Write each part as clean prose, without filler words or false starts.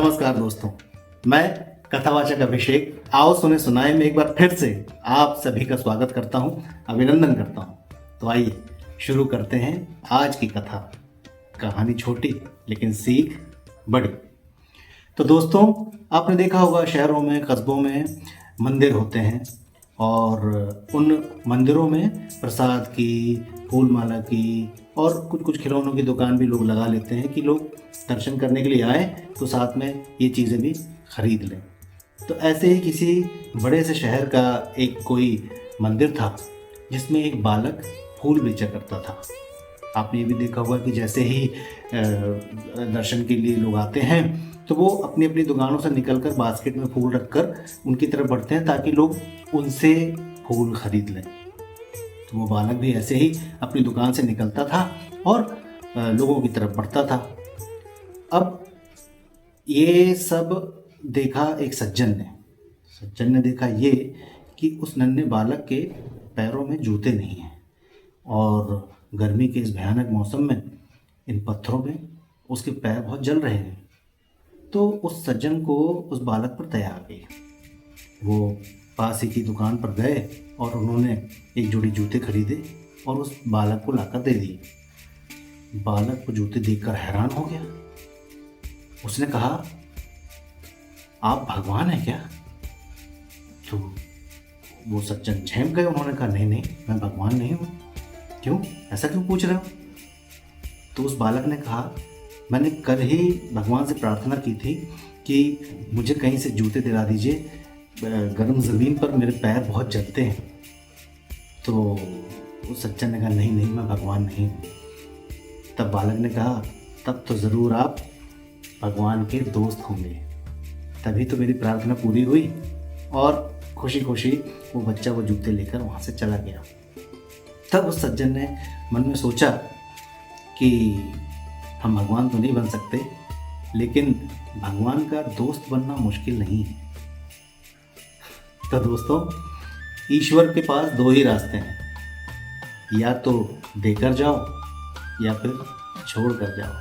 नमस्कार दोस्तों, मैं कथावाचक अभिषेक आओ सुने सुनाए में एक बार फिर से आप सभी का स्वागत करता हूं, अभिनंदन करता हूं। तो आइए शुरू करते हैं आज की कथा। कहानी छोटी लेकिन सीख बड़ी। तो दोस्तों, आपने देखा होगा शहरों में, कस्बों में मंदिर होते हैं और उन मंदिरों में प्रसाद की, फूल माला की और कुछ कुछ खिलौनों की दुकान भी लोग लगा लेते हैं कि लोग दर्शन करने के लिए आए तो साथ में ये चीज़ें भी खरीद लें। तो ऐसे ही किसी बड़े से शहर का एक कोई मंदिर था जिसमें एक बालक फूल बेचा करता था। आपने ये भी देखा होगा कि जैसे ही दर्शन के लिए लोग आते हैं तो वो अपनी अपनी दुकानों से निकलकर बास्केट में फूल रखकर उनकी तरफ बढ़ते हैं ताकि लोग उनसे फूल खरीद लें। तो वो बालक भी ऐसे ही अपनी दुकान से निकलता था और लोगों की तरफ बढ़ता था। अब ये सब देखा एक सज्जन ने देखा ये कि उस नन्हे बालक के पैरों में जूते नहीं हैं और गर्मी के इस भयानक मौसम में इन पत्थरों में उसके पैर बहुत जल रहे हैं। तो उस सज्जन को उस बालक पर दया आ गई। वो पास ही की दुकान पर गए और उन्होंने एक जोड़ी जूते खरीदे और उस बालक को लाकर दे दिए। बालक को जूते देखकर हैरान हो गया। उसने कहा, आप भगवान हैं क्या? तो वो सज्जन झेम गए। उन्होंने कहा, नहीं नहीं, मैं भगवान नहीं हूँ। क्यों, ऐसा क्यों पूछ रहे हो? तो उस बालक ने कहा, मैंने कल ही भगवान से प्रार्थना की थी कि मुझे कहीं से जूते दिला दीजिए, गर्म ज़मीन पर मेरे पैर बहुत जलते हैं। तो उस सज्जन ने कहा, नहीं नहीं, मैं भगवान नहीं हूँ। तब बालक ने कहा, तब तो ज़रूर आप भगवान के दोस्त होंगे, तभी तो मेरी प्रार्थना पूरी हुई। और खुशी खुशी वो बच्चा वो जूते लेकर वहाँ से चला गया। तब उस सज्जन ने मन में सोचा कि हम भगवान तो नहीं बन सकते, लेकिन भगवान का दोस्त बनना मुश्किल नहीं है। तो दोस्तों, ईश्वर के पास दो ही रास्ते हैं, या तो देकर जाओ या फिर छोड़ कर जाओ।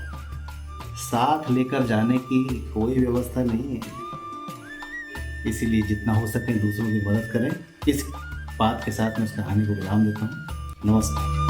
साथ लेकर जाने की कोई व्यवस्था नहीं है। इसीलिए जितना हो सके दूसरों की मदद करें। इस बात के साथ मैं इस कहानी को विराम देता हूँ। नमस्कार।